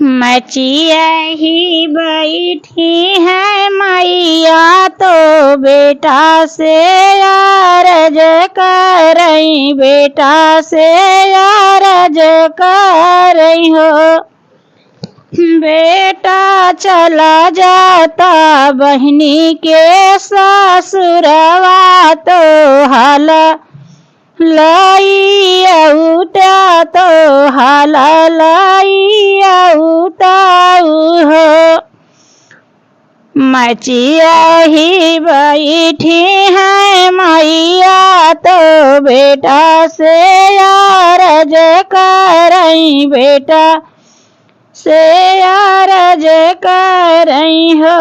मचिया ही बैठी है मैया तो बेटा से अरज करई, बेटा से अरज करई हो। बेटा चला जाता बहनी के ससुरवा तो हल लाई उता तो हल लाई उताऊ हो। मचिया ही बैठी है मैया तो बेटा से अरज करई, बेटा से अरज करई हो।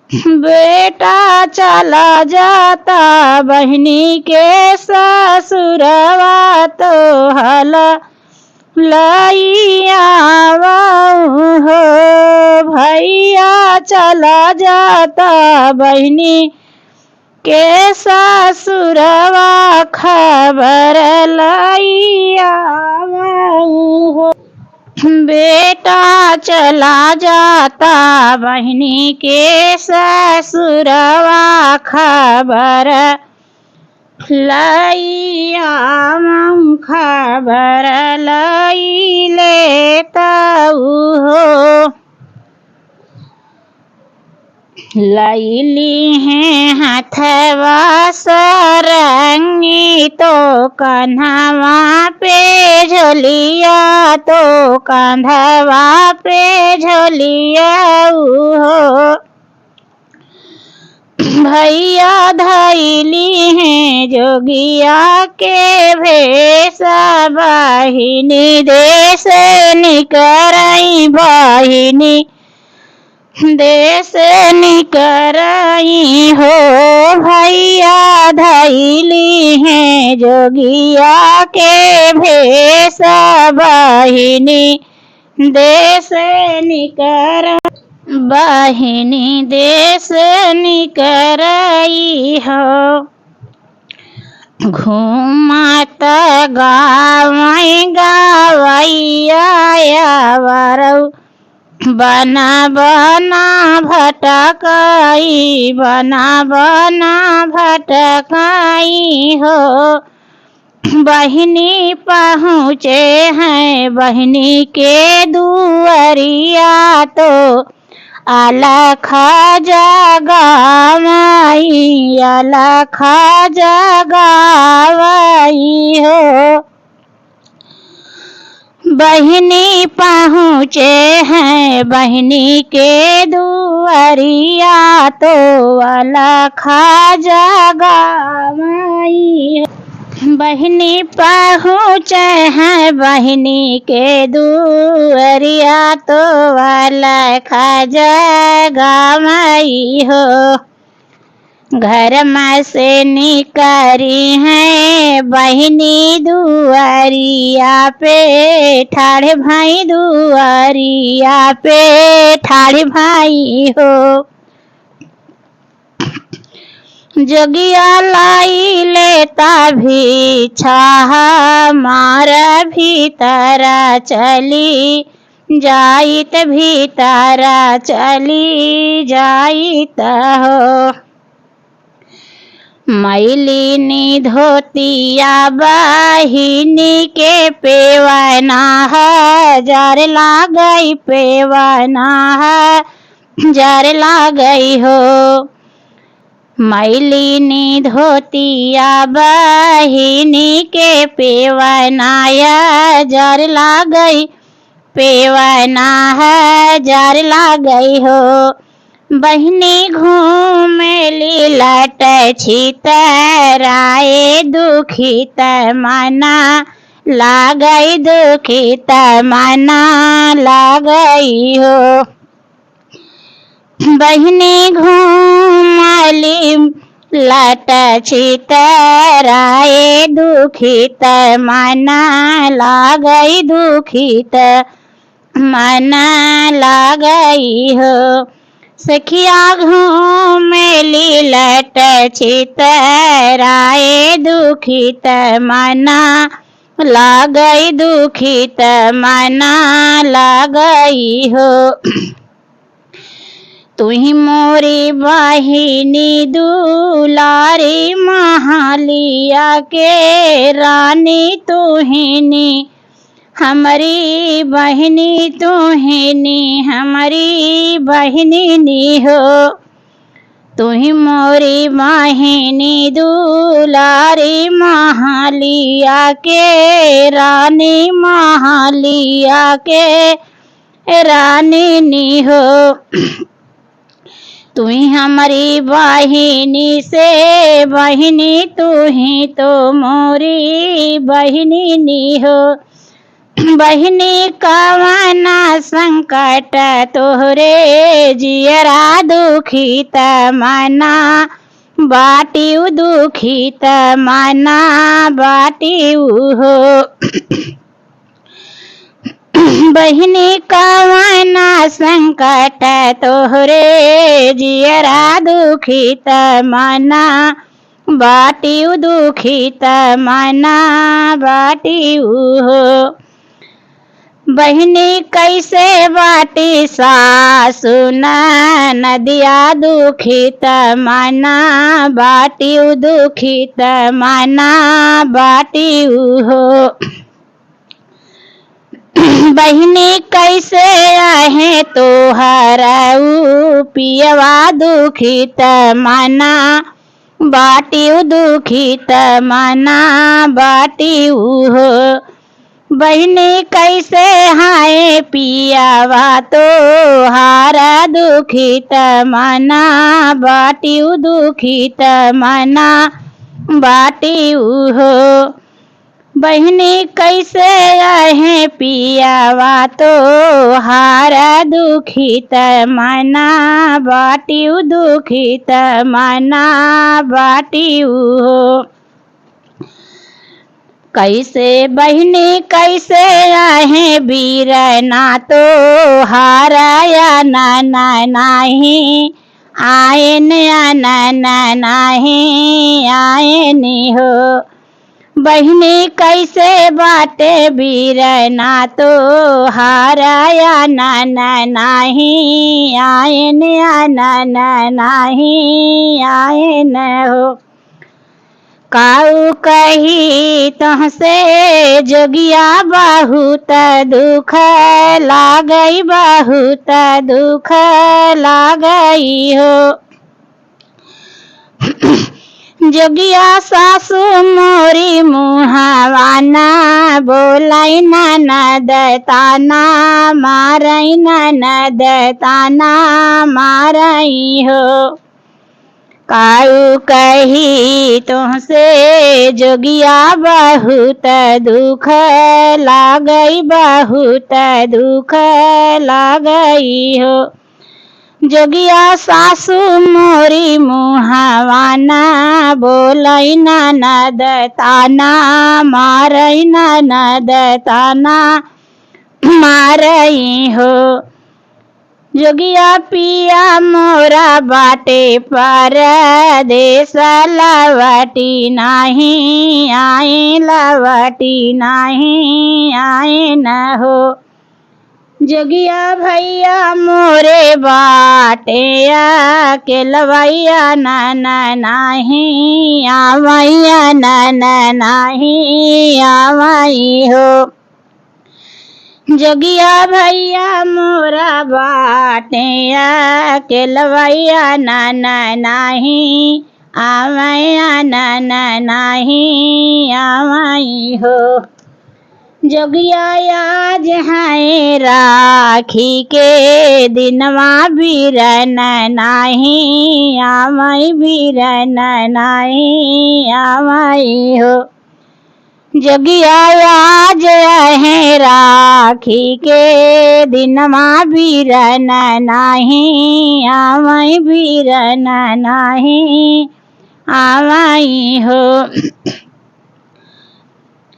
बेटा चला जाता बहनी के ससुरवा तो हल लइया हो। भैया चला जाता बहनी के ससुरवा खबर लइया हो। बेटा चला जाता बहनी के ससुरवा खबर लइया खबर लई लेता हो। लैली हैं हथवा सरंगी तो कंधवा पे झोलिया, तो कंधवा पे झोलिया हो। भैया धैली हैं जोगिया के भेष, बहिनी देश निकरई, बहिनी देश निकरई हो। भैया धैली हैं जोगिया के भेष, बहिनी देश निकर, बहिनी देश निकरई हो। घूमत गावई गावैया वरऊ बना बना भटकाई, बना बना भटकाई हो। बहिनी पहुँचे हैं बहिनी के दुआरिया तो अलखा जगावई, अलखा जगावई हो। बहिनी पहुँचे हैं बहिनी के दुआरिया तो अलखा जगावई। बहिनी पहुँचे हैं बहिनी के दुआरिया तो अलखा जगावई हो। घर में से निकरी हैं बहिनी दुआरिया पे ठाढ़े भाई, दुआरिया पे ठाढ़े भाई हो। जोगिया लाई लेता भी छाह मार भीतर चली जाइत, भीतर चली जाइत हो। मैलिनी धोतिया बहिनी के पेवना हजार लागई, पेवना हजार लागई हो। मैलिनी धोतिया बहिनी के पेवना हजार लागई, पेवना हजार लागई हो। बहिनी घूमेली लट छितराए दुखित मना लागई, दुखित मना लागई हो। बहिनी घूमली लट छितराए दुखित मना लागई, दुखित मना लागई हो। सखिया घूमेली लट छितराए दुखित मना लागई दुखित मना लागई हो। तुही मोरी बहिनी दुलारी महालिया के रानी तुहिनी हमारी बहिनी तुहिनी हमारी बहिनी नी हो। तुही मोरी बहिनी दुलारी महालिया के रानी महालिया के रानी नी हो। तुही हमारी बहिनी से बहिनी तुही तो मोरी बहिनी नी हो। बहिनी कवना संकट तोहरे जियरा दुखित मना बाटियु दुखित मना बाटियु हो। बहिनी कवना संकट तोहरे जियरा दुखित मना बाटियु दुखित मना बाटियु हो। बहिनी कैसे बाटी सासु नदिया दुखित मना बाटियु दुखित मना बाटियु हो। बहिनी कैसे आहे तोहरऊ पियवा दुखित मना बाटियु दुखित मना बाटियु हो। बहिनी कैसे हाय पियावा तोहारा दुखित मना बाटियु दुखित मना बाटियु हो। बहिनी कैसे आहे पियावा तोहारा दुखित मना बाटियु दुखित मना बाटियु हो। कैसे बहिनी कैसे आहे बीरना तोहारा नाना नाही आयन नाना नाही आयन हो। बहिनी कैसे बाटे बीरना तोहारा नाना नाही आयन नाना नाही आयन हो। काऊ कही तुहसे जोगिया बहुत दुख लागई बहुत दुख लागई हो। जोगिया सासु मोरी मुहावाना बोलाई ननद ताना मारई ननद ताना मारई हो। काऊ कही तुमसे जोगिया बहुत दुख लागई बहुत दुख लागई हो। जोगिया सासु मोरी मुहावाना बोलई ननद ताना मारई ननद ताना मारई हो। जोगिया पिया मोरा बाटे पर देश लवटी नाही आए लवटी नाही आए न हो। जोगिया भैया मोरे बाटे के लवैया नाना नाही आवैया नाना नाही आवई हो। जोगिया भैया मोरा बाटे के लवैया नाना नाही आवैया नाना नाही आवई हो। जोगिया आज है राखी के दिनवा बीरन नाही आवई बीरन नाही आवई हो। जोगिया आज है राखी के दिनवा बीरन नाही आवई बीरन नाही आवई हो।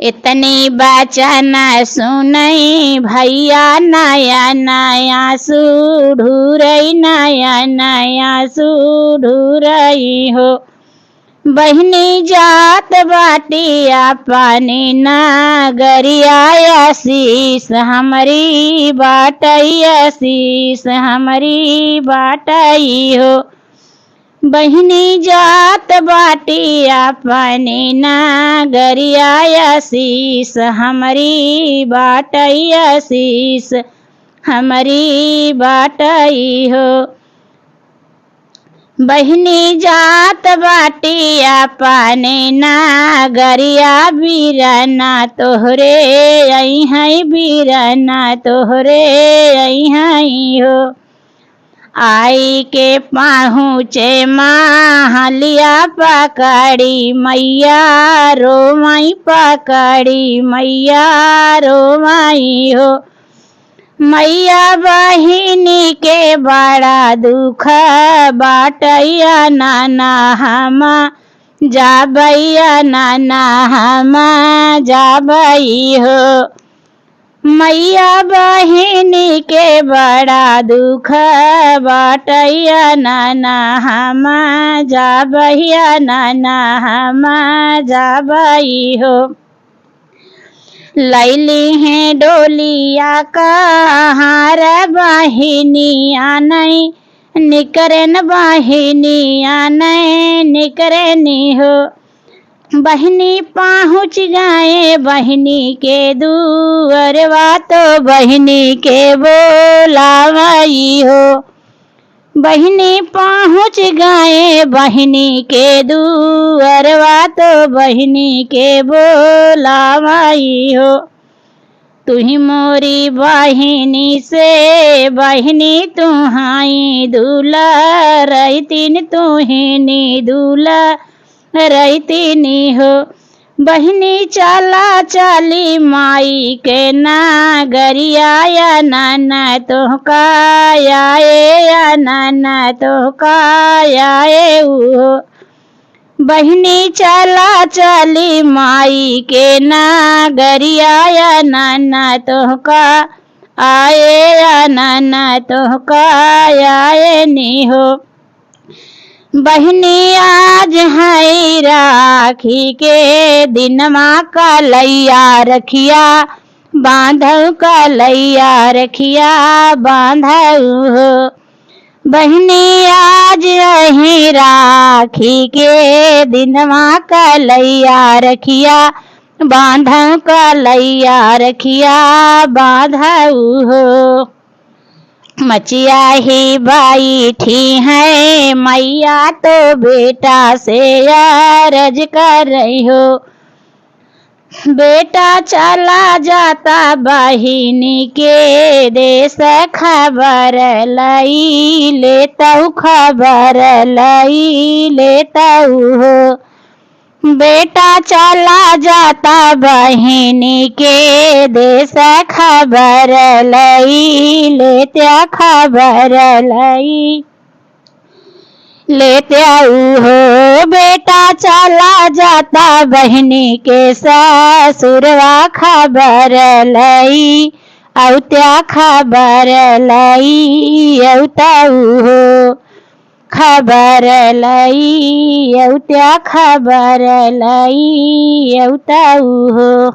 इतनी बचन सुनई भैया नया नया सुढुरई नया नया सुढुरई हो। बहिनी जात बाटी अपनी नगरिया आशीष हमारी बाटई आशीष हमारी बाटई हो। बहिनी जात बाटी अपनी नगरिया आशीष हमारी बाटई आशीष हमारी बाटई हो। बहिनी जात बाटी अपने नगरिया बीरना तोहरे आई है बीरना तोहरे आई है हो। आई के पहुँचे महलिया पकड़ी मैया रोमाई पकड़ी मैया रोमाई हो। मैया बहिनी के बड़ा दुख बाटैया नाना हमा जाबैया नाना हमा जाबई हो। मैया बहिनी के बड़ा दुख बाटैया नाना हमा जाबैया नाना हमा जाबई हो। लैली है डोलिया का हार बहिनिया नहीं निकरन बहिनिया नहीं निकरनी हो। बहिनी पहुँच गए बहिनी के दुअरवा तो बहिनी के बोलावई हो। बहिनी पहुँच गए बहिनी के दुअरवा तो बहिनी के बोलावई हो। तुही मोरी बहिनी से बहिनी तुहाई दूला रहीतिन तुहिनी दूला रहीतिनी हो। बहिनी चला चली माई के नगरिया या नाना तोहका आए या नाना तोहका आए हो। बहिनी चला चली माई के नगरिया या नाना तोहका आए या नाना तोहका आए नी हो। बहिनी आज है राखी के दिन माँ का लैया रखिया बांधव का लैया रखिया बांधव हो। बहिनी आज है राखी के दिन माँ का लैया रखिया बांधव का लैया रखिया बांधव हो। मचिया ही बैठी है मैया तो बेटा से अर्ज कर रही हो। बेटा चला जाता बहिनी के देश खबर लई लेता खबर लई लेता हो। बेटा चला जाता बहिनी के देश खबर लई लेत्या खबर लई लेते हो। बेटा चला जाता बहिनी के ससुरवा खबर लई औत्या खबर लई औता हो। खबर लई औत्या खबर लई औता हो।